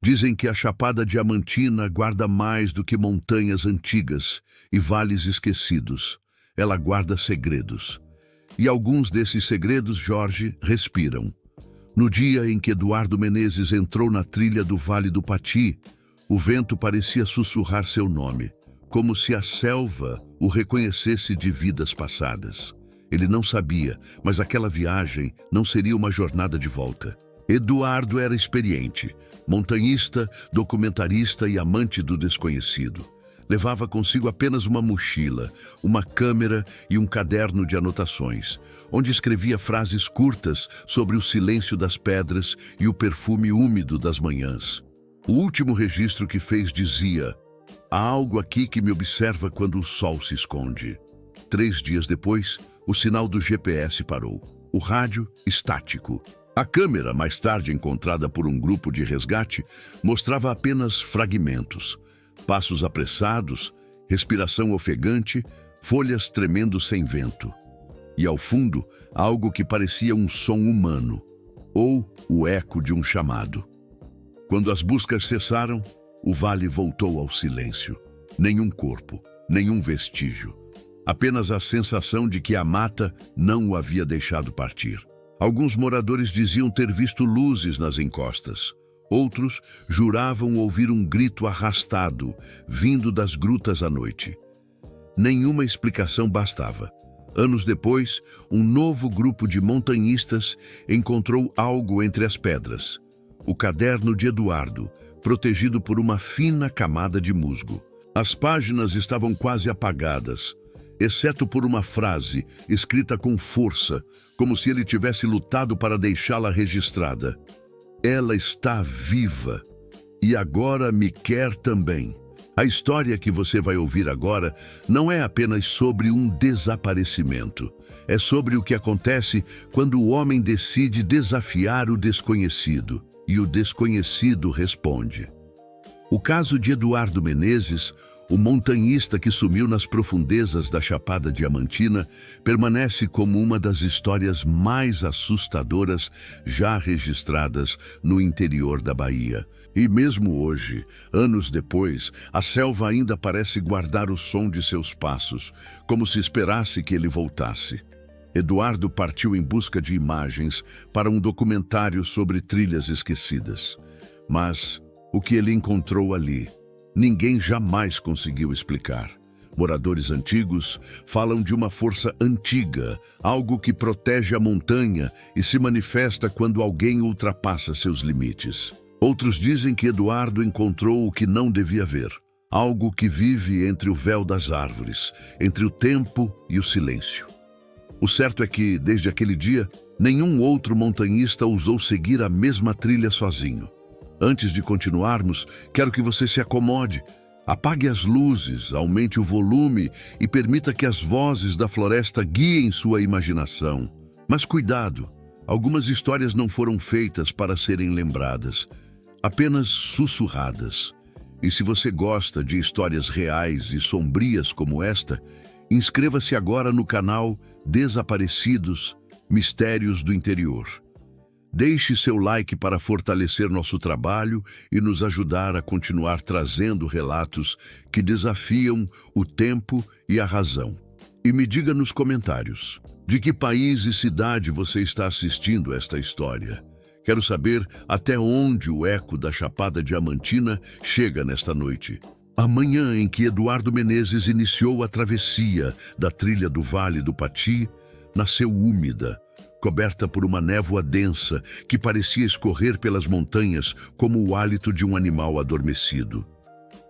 Dizem que a Chapada Diamantina guarda mais do que montanhas antigas e vales esquecidos. Ela guarda segredos. E alguns desses segredos, Jorge, respiram. No dia em que Eduardo Menezes entrou na trilha do Vale do Pati, o vento parecia sussurrar seu nome, como se a selva o reconhecesse de vidas passadas. Ele não sabia, mas aquela viagem não seria uma jornada de volta. Eduardo era experiente, montanhista, documentarista e amante do desconhecido. Levava consigo apenas uma mochila, uma câmera e um caderno de anotações, onde escrevia frases curtas sobre o silêncio das pedras e o perfume úmido das manhãs. O último registro que fez dizia: "Há algo aqui que me observa quando o sol se esconde." 3 dias depois, o sinal do GPS parou. O rádio, estático. A câmera, mais tarde encontrada por um grupo de resgate, mostrava apenas fragmentos. Passos apressados, respiração ofegante, folhas tremendo sem vento. E ao fundo, algo que parecia um som humano, ou o eco de um chamado. Quando as buscas cessaram, o vale voltou ao silêncio. Nenhum corpo, nenhum vestígio. Apenas a sensação de que a mata não o havia deixado partir. Alguns moradores diziam ter visto luzes nas encostas. Outros juravam ouvir um grito arrastado, vindo das grutas à noite. Nenhuma explicação bastava. Anos depois, um novo grupo de montanhistas encontrou algo entre as pedras. O caderno de Eduardo, protegido por uma fina camada de musgo. As páginas estavam quase apagadas, exceto por uma frase escrita com força, como se ele tivesse lutado para deixá-la registrada. "Ela está viva e agora me quer também." A história que você vai ouvir agora não é apenas sobre um desaparecimento. É sobre o que acontece quando o homem decide desafiar o desconhecido e o desconhecido responde. O caso de Eduardo Menezes, o montanhista que sumiu nas profundezas da Chapada Diamantina, permanece como uma das histórias mais assustadoras já registradas no interior da Bahia. E mesmo hoje, anos depois, a selva ainda parece guardar o som de seus passos, como se esperasse que ele voltasse. Eduardo partiu em busca de imagens para um documentário sobre trilhas esquecidas. Mas o que ele encontrou ali, ninguém jamais conseguiu explicar. Moradores antigos falam de uma força antiga, algo que protege a montanha e se manifesta quando alguém ultrapassa seus limites. Outros dizem que Eduardo encontrou o que não devia ver, algo que vive entre o véu das árvores, entre o tempo e o silêncio. O certo é que, desde aquele dia, nenhum outro montanhista ousou seguir a mesma trilha sozinho. Antes de continuarmos, quero que você se acomode. Apague as luzes, aumente o volume e permita que as vozes da floresta guiem sua imaginação. Mas cuidado, algumas histórias não foram feitas para serem lembradas, apenas sussurradas. E se você gosta de histórias reais e sombrias como esta, inscreva-se agora no canal Desaparecidos, Mistérios do Interior. Deixe seu like para fortalecer nosso trabalho e nos ajudar a continuar trazendo relatos que desafiam o tempo e a razão. E me diga nos comentários, de que país e cidade você está assistindo esta história? Quero saber até onde o eco da Chapada Diamantina chega nesta noite. A manhã em que Eduardo Menezes iniciou a travessia da trilha do Vale do Pati, nasceu úmida, coberta por uma névoa densa que parecia escorrer pelas montanhas como o hálito de um animal adormecido.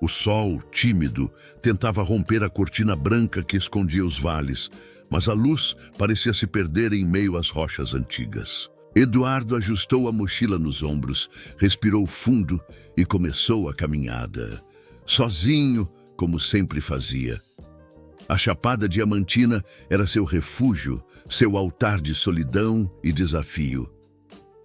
O sol, tímido, tentava romper a cortina branca que escondia os vales, mas a luz parecia se perder em meio às rochas antigas. Eduardo ajustou a mochila nos ombros, respirou fundo e começou a caminhada. Sozinho, como sempre fazia. A Chapada Diamantina era seu refúgio, seu altar de solidão e desafio.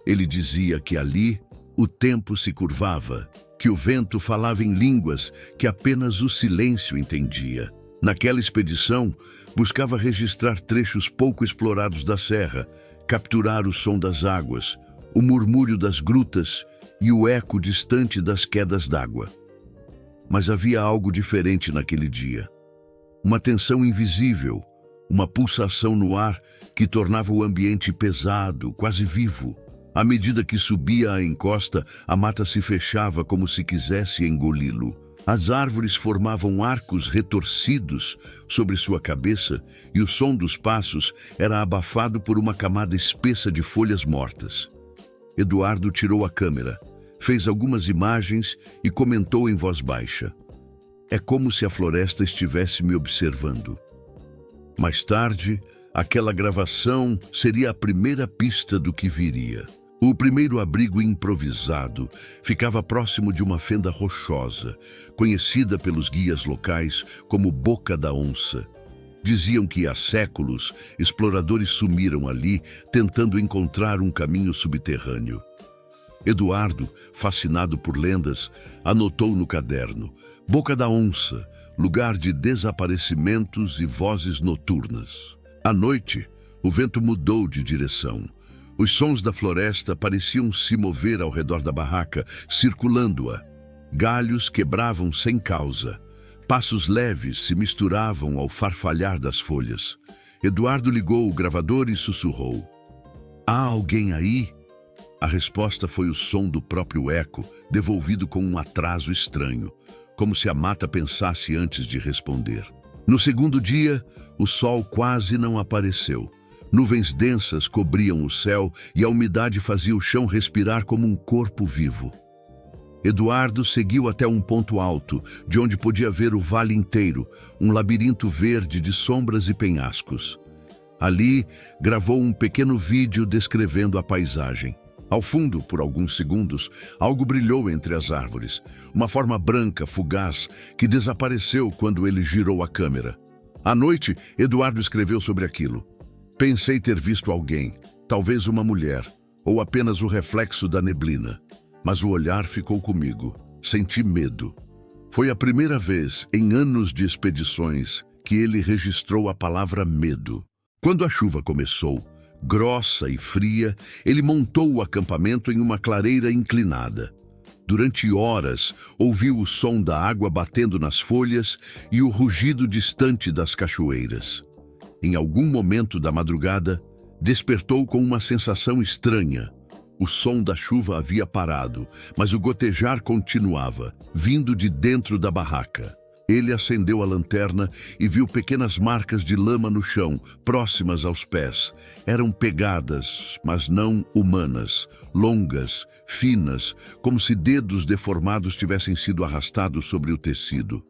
Ele dizia que ali o tempo se curvava, que o vento falava em línguas que apenas o silêncio entendia. Naquela expedição, buscava registrar trechos pouco explorados da serra, capturar o som das águas, o murmúrio das grutas e o eco distante das quedas d'água. Mas havia algo diferente naquele dia. Uma tensão invisível, uma pulsação no ar que tornava o ambiente pesado, quase vivo. À medida que subia a encosta, a mata se fechava como se quisesse engoli-lo. As árvores formavam arcos retorcidos sobre sua cabeça e o som dos passos era abafado por uma camada espessa de folhas mortas. Eduardo tirou a câmera, fez algumas imagens e comentou em voz baixa: "É como se a floresta estivesse me observando." Mais tarde, aquela gravação seria a primeira pista do que viria. O primeiro abrigo improvisado ficava próximo de uma fenda rochosa, conhecida pelos guias locais como Boca da Onça. Diziam que há séculos exploradores sumiram ali tentando encontrar um caminho subterrâneo. Eduardo, fascinado por lendas, anotou no caderno: Boca da Onça, lugar de desaparecimentos e vozes noturnas. À noite, o vento mudou de direção. Os sons da floresta pareciam se mover ao redor da barraca, circulando-a. Galhos quebravam sem causa. Passos leves se misturavam ao farfalhar das folhas. Eduardo ligou o gravador e sussurrou: "Há alguém aí?" A resposta foi o som do próprio eco, devolvido com um atraso estranho, como se a mata pensasse antes de responder. No segundo dia, o sol quase não apareceu. Nuvens densas cobriam o céu e a umidade fazia o chão respirar como um corpo vivo. Eduardo seguiu até um ponto alto, de onde podia ver o vale inteiro, um labirinto verde de sombras e penhascos. Ali, gravou um pequeno vídeo descrevendo a paisagem. Ao fundo, por alguns segundos, algo brilhou entre as árvores, uma forma branca, fugaz, que desapareceu quando ele girou a câmera. À noite, Eduardo escreveu sobre aquilo. "Pensei ter visto alguém, talvez uma mulher, ou apenas o reflexo da neblina. Mas o olhar ficou comigo. Senti medo." Foi a primeira vez, em anos de expedições, que ele registrou a palavra medo. Quando a chuva começou, grossa e fria, ele montou o acampamento em uma clareira inclinada. Durante horas, ouviu o som da água batendo nas folhas e o rugido distante das cachoeiras. Em algum momento da madrugada, despertou com uma sensação estranha. O som da chuva havia parado, mas o gotejar continuava, vindo de dentro da barraca. Ele acendeu a lanterna e viu pequenas marcas de lama no chão, próximas aos pés. Eram pegadas, mas não humanas, longas, finas, como se dedos deformados tivessem sido arrastados sobre o tecido.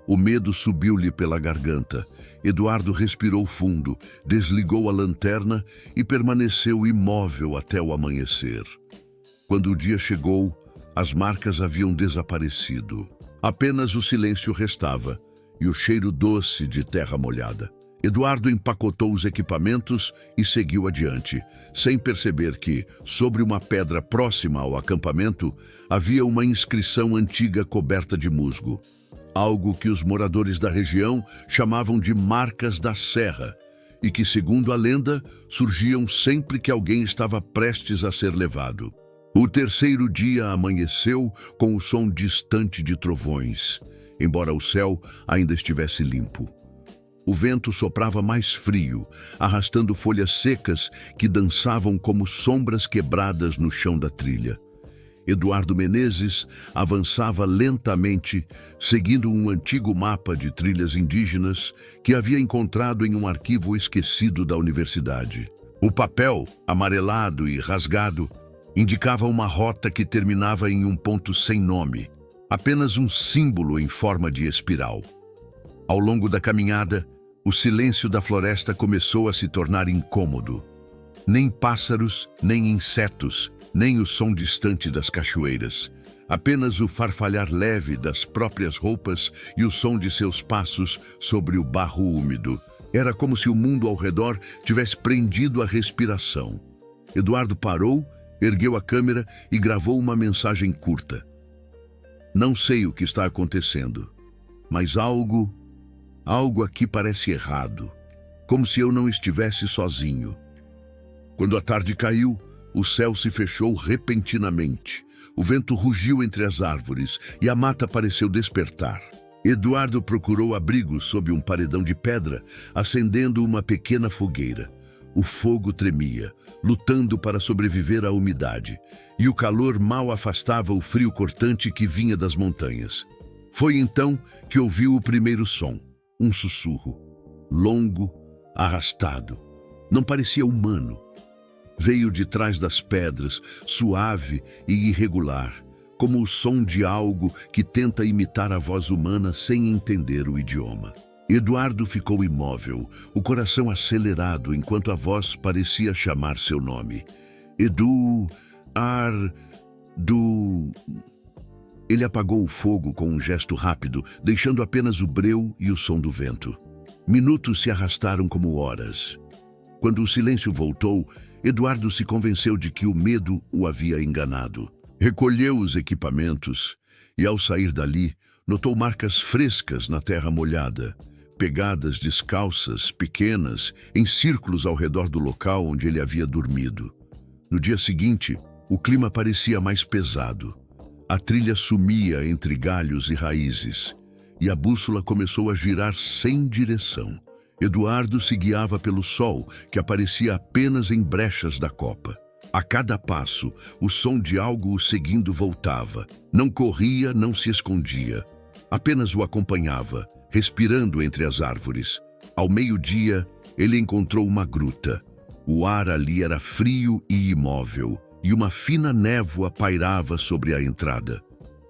O medo subiu-lhe pela garganta. Eduardo respirou fundo, desligou a lanterna e permaneceu imóvel até o amanhecer. Quando o dia chegou, as marcas haviam desaparecido. Apenas o silêncio restava e o cheiro doce de terra molhada. Eduardo empacotou os equipamentos e seguiu adiante, sem perceber que, sobre uma pedra próxima ao acampamento, havia uma inscrição antiga coberta de musgo. Algo que os moradores da região chamavam de marcas da serra e que, segundo a lenda, surgiam sempre que alguém estava prestes a ser levado. O terceiro dia amanheceu com o som distante de trovões, embora o céu ainda estivesse limpo. O vento soprava mais frio, arrastando folhas secas que dançavam como sombras quebradas no chão da trilha. Eduardo Menezes avançava lentamente, seguindo um antigo mapa de trilhas indígenas que havia encontrado em um arquivo esquecido da universidade. O papel, amarelado e rasgado, indicava uma rota que terminava em um ponto sem nome, apenas um símbolo em forma de espiral. Ao longo da caminhada, o silêncio da floresta começou a se tornar incômodo. Nem pássaros, nem insetos, nem o som distante das cachoeiras. Apenas o farfalhar leve das próprias roupas e o som de seus passos sobre o barro úmido. Era como se o mundo ao redor tivesse prendido a respiração. Eduardo parou, ergueu a câmera e gravou uma mensagem curta. "Não sei o que está acontecendo, mas algo aqui parece errado, como se eu não estivesse sozinho." Quando a tarde caiu, o céu se fechou repentinamente. O vento rugiu entre as árvores e a mata pareceu despertar. Eduardo procurou abrigo sob um paredão de pedra, acendendo uma pequena fogueira. O fogo tremia, lutando para sobreviver à umidade, e o calor mal afastava o frio cortante que vinha das montanhas. Foi então que ouviu o primeiro som, um sussurro, longo, arrastado. Não parecia humano. Veio de trás das pedras, suave e irregular, como o som de algo que tenta imitar a voz humana sem entender o idioma. Eduardo ficou imóvel, o coração acelerado enquanto a voz parecia chamar seu nome. Edu... Du... Ele apagou o fogo com um gesto rápido, deixando apenas o breu e o som do vento. Minutos se arrastaram como horas. Quando o silêncio voltou, Eduardo se convenceu de que o medo o havia enganado. Recolheu os equipamentos e, ao sair dali, notou marcas frescas na terra molhada, pegadas descalças, pequenas, em círculos ao redor do local onde ele havia dormido. No dia seguinte, o clima parecia mais pesado. A trilha sumia entre galhos e raízes, e a bússola começou a girar sem direção. Eduardo se guiava pelo sol, que aparecia apenas em brechas da copa. A cada passo, o som de algo o seguindo voltava. Não corria, não se escondia. Apenas o acompanhava, respirando entre as árvores. Ao meio-dia, ele encontrou uma gruta. O ar ali era frio e imóvel, e uma fina névoa pairava sobre a entrada.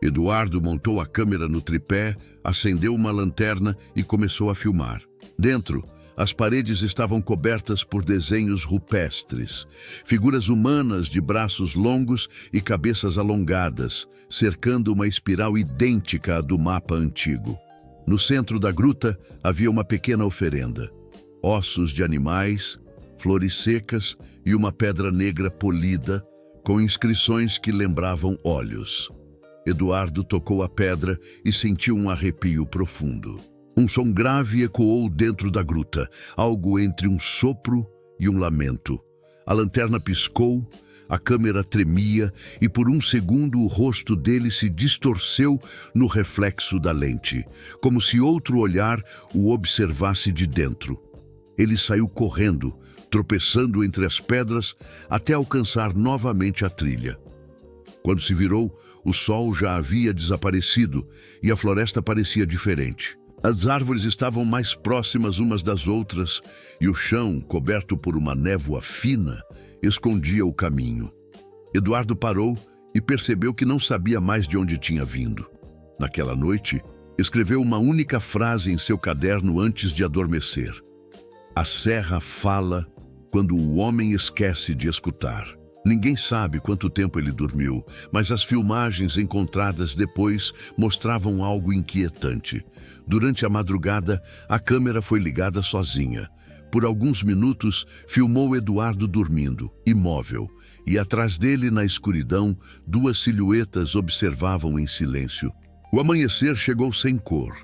Eduardo montou a câmera no tripé, acendeu uma lanterna e começou a filmar. Dentro, as paredes estavam cobertas por desenhos rupestres, figuras humanas de braços longos e cabeças alongadas, cercando uma espiral idêntica à do mapa antigo. No centro da gruta havia uma pequena oferenda, ossos de animais, flores secas e uma pedra negra polida, com inscrições que lembravam olhos. Eduardo tocou a pedra e sentiu um arrepio profundo. Um som grave ecoou dentro da gruta, algo entre um sopro e um lamento. A lanterna piscou, a câmera tremia e por um segundo o rosto dele se distorceu no reflexo da lente, como se outro olhar o observasse de dentro. Ele saiu correndo, tropeçando entre as pedras, até alcançar novamente a trilha. Quando se virou, o sol já havia desaparecido e a floresta parecia diferente. As árvores estavam mais próximas umas das outras e o chão, coberto por uma névoa fina, escondia o caminho. Eduardo parou e percebeu que não sabia mais de onde tinha vindo. Naquela noite, escreveu uma única frase em seu caderno antes de adormecer. A serra fala quando o homem esquece de escutar. Ninguém sabe quanto tempo ele dormiu, mas as filmagens encontradas depois mostravam algo inquietante. Durante a madrugada, a câmera foi ligada sozinha. Por alguns minutos, filmou Eduardo dormindo, imóvel, e atrás dele, na escuridão, duas silhuetas observavam em silêncio. O amanhecer chegou sem cor.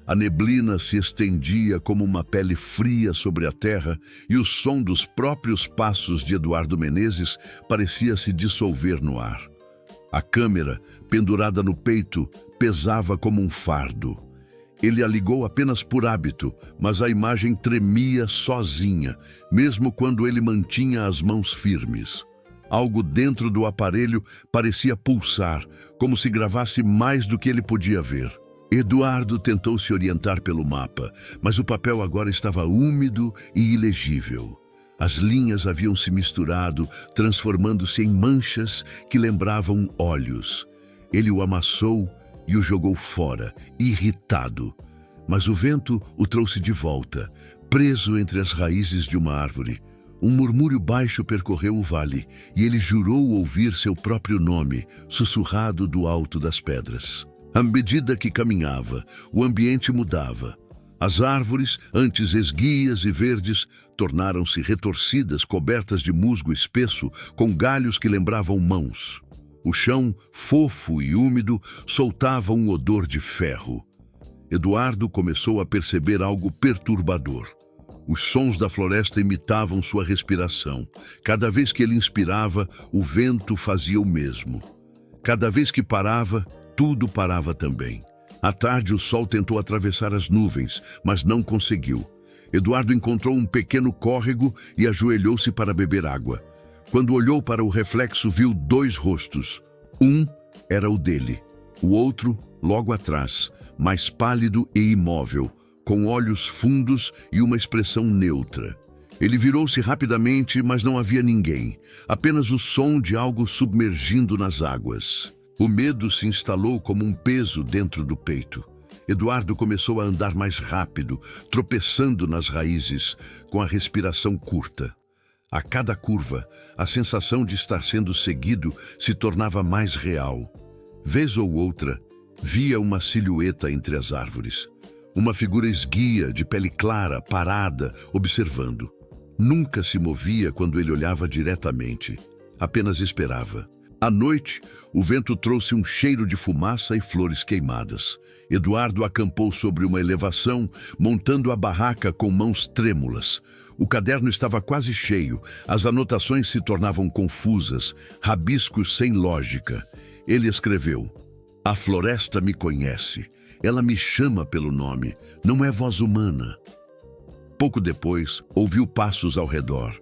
A neblina se estendia como uma pele fria sobre a terra e o som dos próprios passos de Eduardo Menezes parecia se dissolver no ar. A câmera, pendurada no peito, pesava como um fardo. Ele a ligou apenas por hábito, mas a imagem tremia sozinha, mesmo quando ele mantinha as mãos firmes. Algo dentro do aparelho parecia pulsar, como se gravasse mais do que ele podia ver. Eduardo tentou se orientar pelo mapa, mas o papel agora estava úmido e ilegível. As linhas haviam se misturado, transformando-se em manchas que lembravam olhos. Ele o amassou e o jogou fora, irritado. Mas o vento o trouxe de volta, preso entre as raízes de uma árvore. Um murmúrio baixo percorreu o vale, e ele jurou ouvir seu próprio nome, sussurrado do alto das pedras. À medida que caminhava, o ambiente mudava. As árvores, antes esguias e verdes, tornaram-se retorcidas, cobertas de musgo espesso, com galhos que lembravam mãos. O chão, fofo e úmido, soltava um odor de ferro. Eduardo começou a perceber algo perturbador. Os sons da floresta imitavam sua respiração. Cada vez que ele inspirava, o vento fazia o mesmo. Cada vez que parava, tudo parava também. À tarde, o sol tentou atravessar as nuvens, mas não conseguiu. Eduardo encontrou um pequeno córrego e ajoelhou-se para beber água. Quando olhou para o reflexo, viu dois rostos. Um era o dele, o outro, logo atrás, mais pálido e imóvel, com olhos fundos e uma expressão neutra. Ele virou-se rapidamente, mas não havia ninguém, apenas o som de algo submergindo nas águas. O medo se instalou como um peso dentro do peito. Eduardo começou a andar mais rápido, tropeçando nas raízes, com a respiração curta. A cada curva, a sensação de estar sendo seguido se tornava mais real. Vez ou outra, via uma silhueta entre as árvores. Uma figura esguia, de pele clara, parada, observando. Nunca se movia quando ele olhava diretamente. Apenas esperava. À noite, o vento trouxe um cheiro de fumaça e flores queimadas. Eduardo acampou sobre uma elevação, montando a barraca com mãos trêmulas. O caderno estava quase cheio, as anotações se tornavam confusas, rabiscos sem lógica. Ele escreveu: "A floresta me conhece. Ela me chama pelo nome. Não é voz humana." Pouco depois, ouviu passos ao redor.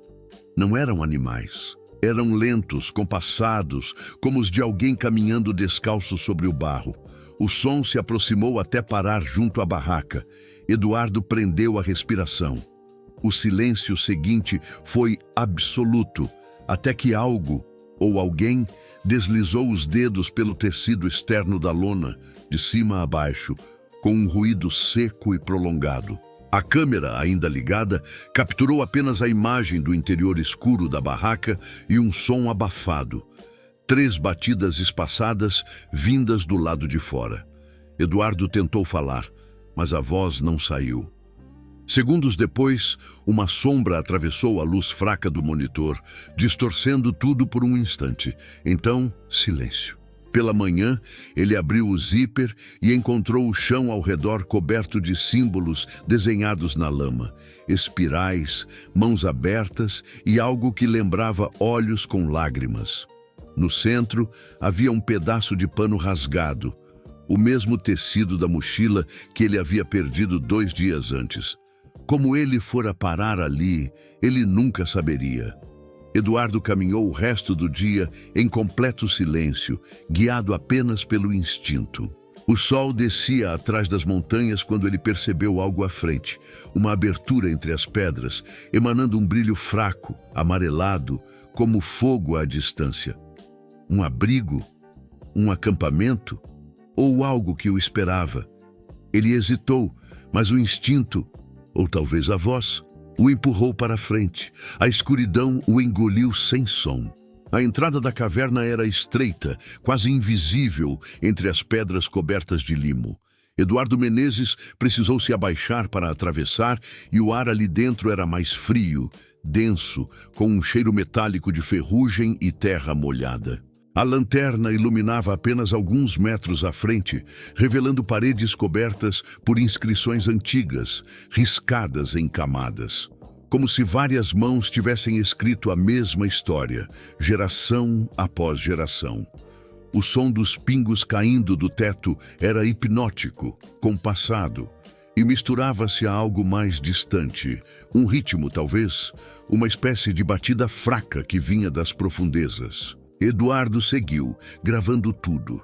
Não eram animais. Eram lentos, compassados, como os de alguém caminhando descalço sobre o barro. O som se aproximou até parar junto à barraca. Eduardo prendeu a respiração. O silêncio seguinte foi absoluto, até que algo, ou alguém, deslizou os dedos pelo tecido externo da lona, de cima a baixo, com um ruído seco e prolongado. A câmera, ainda ligada, capturou apenas a imagem do interior escuro da barraca e um som abafado. 3 batidas espaçadas vindas do lado de fora. Eduardo tentou falar, mas a voz não saiu. Segundos depois, uma sombra atravessou a luz fraca do monitor, distorcendo tudo por um instante. Então, silêncio. Pela manhã, ele abriu o zíper e encontrou o chão ao redor coberto de símbolos desenhados na lama, espirais, mãos abertas e algo que lembrava olhos com lágrimas. No centro, havia um pedaço de pano rasgado, o mesmo tecido da mochila que ele havia perdido 2 dias antes. Como ele fora parar ali, ele nunca saberia. Eduardo caminhou o resto do dia em completo silêncio, guiado apenas pelo instinto. O sol descia atrás das montanhas quando ele percebeu algo à frente, uma abertura entre as pedras, emanando um brilho fraco, amarelado, como fogo à distância. Um abrigo? Um acampamento? Ou algo que o esperava? Ele hesitou, mas o instinto, ou talvez a voz, o empurrou para frente. A escuridão o engoliu sem som. A entrada da caverna era estreita, quase invisível entre as pedras cobertas de limo. Eduardo Menezes precisou se abaixar para atravessar e o ar ali dentro era mais frio, denso, com um cheiro metálico de ferrugem e terra molhada. A lanterna iluminava apenas alguns metros à frente, revelando paredes cobertas por inscrições antigas, riscadas em camadas. Como se várias mãos tivessem escrito a mesma história, geração após geração. O som dos pingos caindo do teto era hipnótico, compassado, e misturava-se a algo mais distante, um ritmo talvez, uma espécie de batida fraca que vinha das profundezas. Eduardo seguiu, gravando tudo.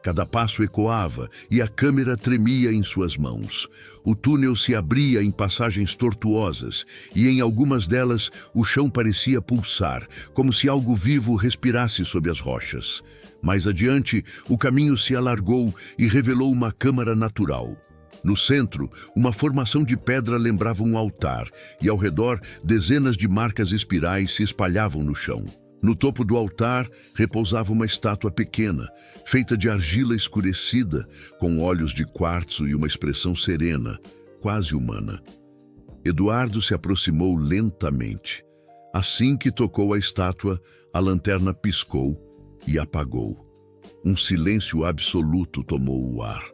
Cada passo ecoava e a câmera tremia em suas mãos. O túnel se abria em passagens tortuosas e em algumas delas o chão parecia pulsar, como se algo vivo respirasse sob as rochas. Mais adiante, o caminho se alargou e revelou uma câmara natural. No centro, uma formação de pedra lembrava um altar e ao redor dezenas de marcas espirais se espalhavam no chão. No topo do altar repousava uma estátua pequena, feita de argila escurecida, com olhos de quartzo e uma expressão serena, quase humana. Eduardo se aproximou lentamente. Assim que tocou a estátua, a lanterna piscou e apagou. Um silêncio absoluto tomou o ar,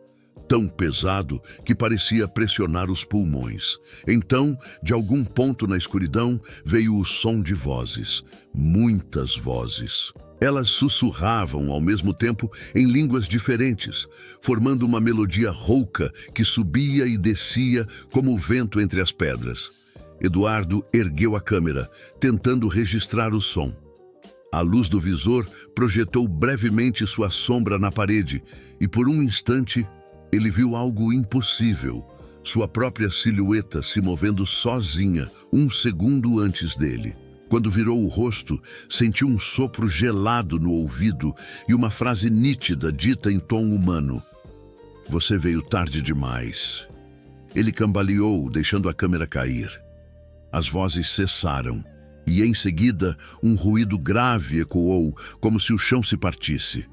tão pesado que parecia pressionar os pulmões. Então, de algum ponto na escuridão, veio o som de vozes, muitas vozes. Elas sussurravam ao mesmo tempo em línguas diferentes, formando uma melodia rouca que subia e descia como o vento entre as pedras. Eduardo ergueu a câmera, tentando registrar o som. A luz do visor projetou brevemente sua sombra na parede e, por um instante, ele viu algo impossível, sua própria silhueta se movendo sozinha um segundo antes dele. Quando virou o rosto, sentiu um sopro gelado no ouvido e uma frase nítida dita em tom humano. "Você veio tarde demais." Ele cambaleou, deixando a câmera cair. As vozes cessaram e, em seguida, um ruído grave ecoou, como se o chão se partisse.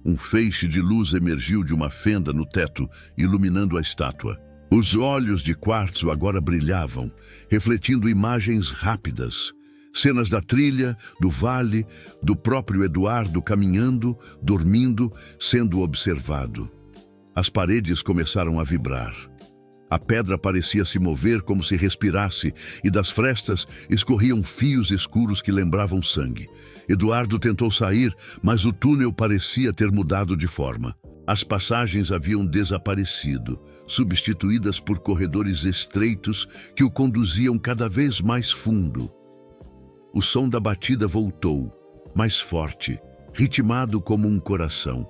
Um feixe de luz emergiu de uma fenda no teto, iluminando a estátua. Os olhos de quartzo agora brilhavam, refletindo imagens rápidas. Cenas da trilha, do vale, do próprio Eduardo caminhando, dormindo, sendo observado. As paredes começaram a vibrar. A pedra parecia se mover como se respirasse, e das frestas escorriam fios escuros que lembravam sangue. Eduardo tentou sair, mas o túnel parecia ter mudado de forma. As passagens haviam desaparecido, substituídas por corredores estreitos que o conduziam cada vez mais fundo. O som da batida voltou, mais forte, ritmado como um coração.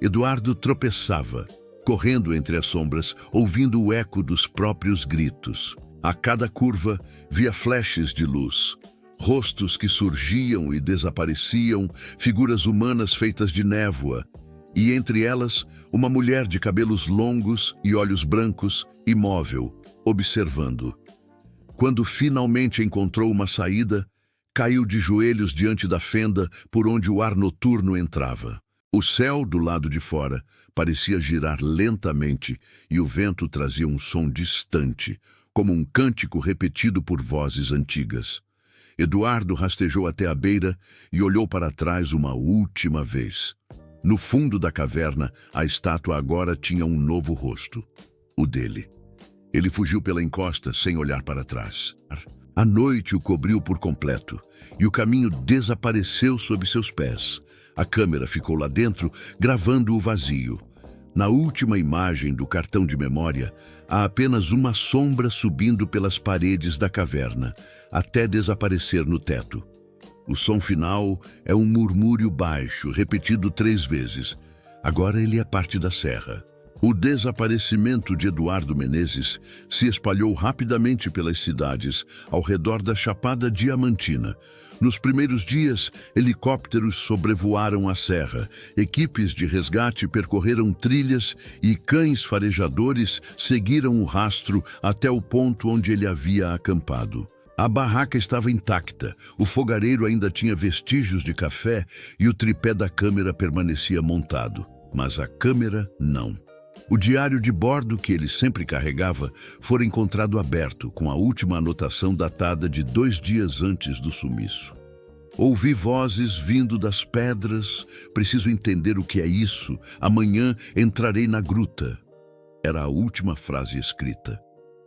Eduardo tropeçava, correndo entre as sombras, ouvindo o eco dos próprios gritos. A cada curva, via flashes de luz, rostos que surgiam e desapareciam, figuras humanas feitas de névoa, e entre elas, uma mulher de cabelos longos e olhos brancos, imóvel, observando. Quando finalmente encontrou uma saída, caiu de joelhos diante da fenda por onde o ar noturno entrava. O céu, do lado de fora, parecia girar lentamente e o vento trazia um som distante, como um cântico repetido por vozes antigas. Eduardo rastejou até a beira e olhou para trás uma última vez. No fundo da caverna, a estátua agora tinha um novo rosto, o dele. Ele fugiu pela encosta sem olhar para trás. A noite o cobriu por completo e o caminho desapareceu sob seus pés. A câmera ficou lá dentro, gravando o vazio. Na última imagem do cartão de memória, há apenas uma sombra subindo pelas paredes da caverna, até desaparecer no teto. O som final é um murmúrio baixo, repetido 3 vezes. Agora ele é parte da serra. O desaparecimento de Eduardo Menezes se espalhou rapidamente pelas cidades ao redor da Chapada Diamantina. Nos primeiros dias, helicópteros sobrevoaram a serra, equipes de resgate percorreram trilhas e cães farejadores seguiram o rastro até o ponto onde ele havia acampado. A barraca estava intacta, o fogareiro ainda tinha vestígios de café e o tripé da câmera permanecia montado. Mas a câmera não. O diário de bordo que ele sempre carregava fora encontrado aberto, com a última anotação datada de 2 dias antes do sumiço. Ouvi vozes vindo das pedras, preciso entender o que é isso, amanhã entrarei na gruta. Era a última frase escrita.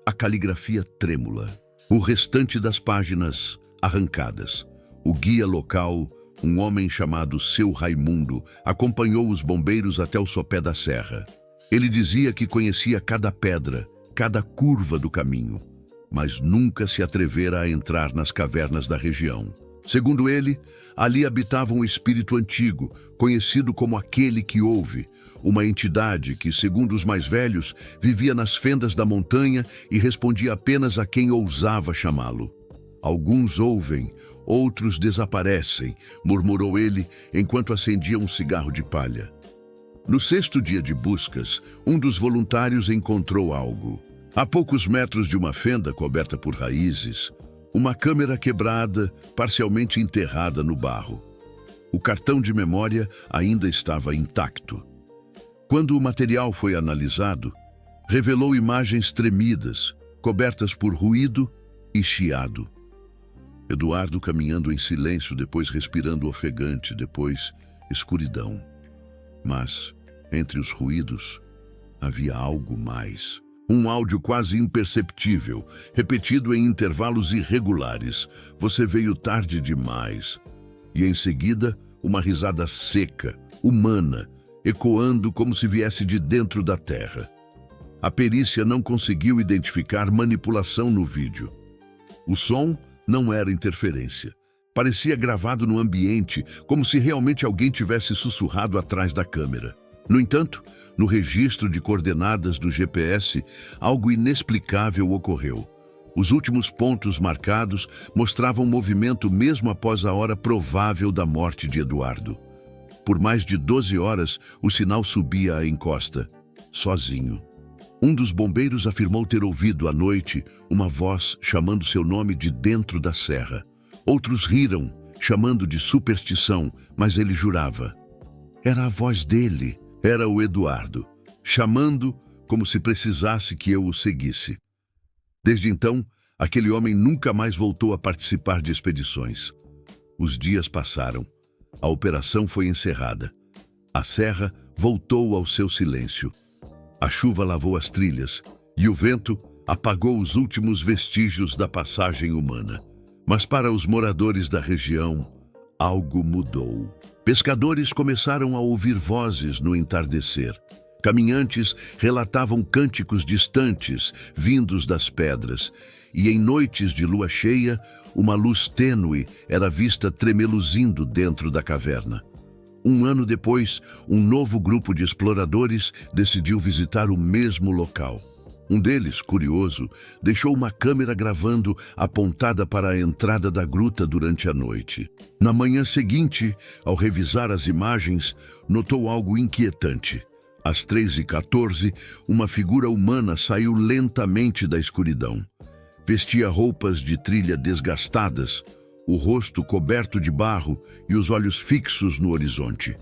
A caligrafia trêmula. O restante das páginas arrancadas. O guia local, um homem chamado Seu Raimundo, acompanhou os bombeiros até o sopé da serra. Ele dizia que conhecia cada pedra, cada curva do caminho, mas nunca se atrevera a entrar nas cavernas da região. Segundo ele, ali habitava um espírito antigo, conhecido como aquele que ouve, uma entidade que, segundo os mais velhos, vivia nas fendas da montanha e respondia apenas a quem ousava chamá-lo. Alguns ouvem, outros desaparecem, murmurou ele enquanto acendia um cigarro de palha. No 6º dia de buscas, um dos voluntários encontrou algo. A poucos metros de uma fenda coberta por raízes, uma câmera quebrada, parcialmente enterrada no barro. O cartão de memória ainda estava intacto. Quando o material foi analisado, revelou imagens tremidas, cobertas por ruído e chiado. Eduardo caminhando em silêncio, depois respirando ofegante, depois escuridão. Mas, entre os ruídos, havia algo mais. Um áudio quase imperceptível, repetido em intervalos irregulares. Você veio tarde demais. E em seguida, uma risada seca, humana, ecoando como se viesse de dentro da terra. A perícia não conseguiu identificar manipulação no vídeo. O som não era interferência. Parecia gravado no ambiente, como se realmente alguém tivesse sussurrado atrás da câmera. No entanto, no registro de coordenadas do GPS, algo inexplicável ocorreu. Os últimos pontos marcados mostravam movimento mesmo após a hora provável da morte de Eduardo. Por mais de 12 horas, o sinal subia a encosta, sozinho. Um dos bombeiros afirmou ter ouvido à noite uma voz chamando seu nome de dentro da serra. Outros riram, chamando de superstição, mas ele jurava. Era a voz dele, era o Eduardo, chamando como se precisasse que eu o seguisse. Desde então, aquele homem nunca mais voltou a participar de expedições. Os dias passaram. A operação foi encerrada. A serra voltou ao seu silêncio. A chuva lavou as trilhas e o vento apagou os últimos vestígios da passagem humana. Mas para os moradores da região, algo mudou. Pescadores começaram a ouvir vozes no entardecer. Caminhantes relatavam cânticos distantes, vindos das pedras. E em noites de lua cheia, uma luz tênue era vista tremeluzindo dentro da caverna. Um ano depois, um novo grupo de exploradores decidiu visitar o mesmo local. Um deles, curioso, deixou uma câmera gravando apontada para a entrada da gruta durante a noite. Na manhã seguinte, ao revisar as imagens, notou algo inquietante. Às 3h14, uma figura humana saiu lentamente da escuridão. Vestia roupas de trilha desgastadas, o rosto coberto de barro e os olhos fixos no horizonte.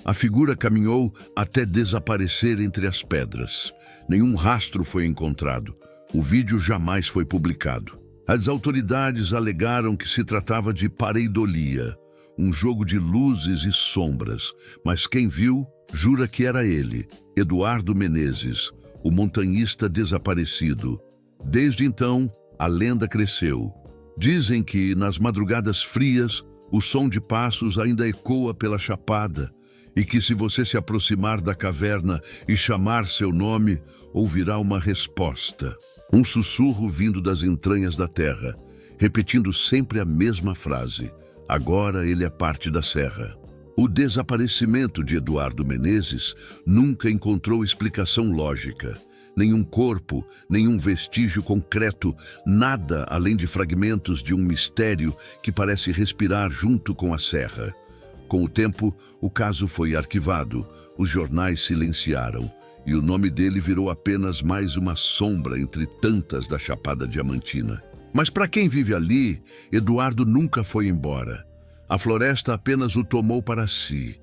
A figura caminhou até desaparecer entre as pedras. Nenhum rastro foi encontrado. O vídeo jamais foi publicado. As autoridades alegaram que se tratava de pareidolia, um jogo de luzes e sombras, mas quem viu jura que era ele, Eduardo Menezes, o montanhista desaparecido. Desde então, a lenda cresceu. Dizem que, nas madrugadas frias, o som de passos ainda ecoa pela chapada, e que se você se aproximar da caverna e chamar seu nome, ouvirá uma resposta. Um sussurro vindo das entranhas da terra, repetindo sempre a mesma frase. Agora ele é parte da serra. O desaparecimento de Eduardo Menezes nunca encontrou explicação lógica. Nenhum corpo, nenhum vestígio concreto, nada além de fragmentos de um mistério que parece respirar junto com a serra. Com o tempo, o caso foi arquivado, os jornais silenciaram, e o nome dele virou apenas mais uma sombra entre tantas da Chapada Diamantina. Mas para quem vive ali, Eduardo nunca foi embora. A floresta apenas o tomou para si.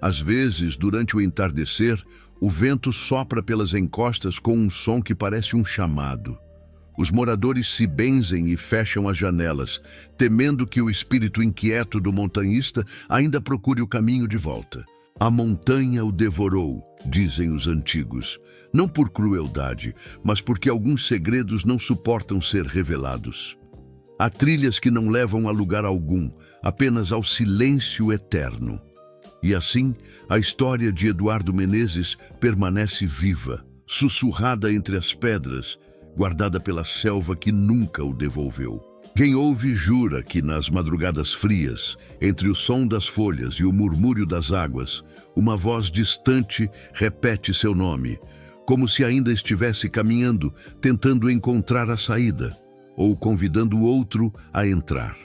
Às vezes, durante o entardecer, o vento sopra pelas encostas com um som que parece um chamado. Os moradores se benzem e fecham as janelas, temendo que o espírito inquieto do montanhista ainda procure o caminho de volta. A montanha o devorou, dizem os antigos, não por crueldade, mas porque alguns segredos não suportam ser revelados. Há trilhas que não levam a lugar algum, apenas ao silêncio eterno. E assim, a história de Eduardo Menezes permanece viva, sussurrada entre as pedras, guardada pela selva que nunca o devolveu. Quem ouve jura que nas madrugadas frias, entre o som das folhas e o murmúrio das águas, uma voz distante repete seu nome, como se ainda estivesse caminhando, tentando encontrar a saída, ou convidando o outro a entrar.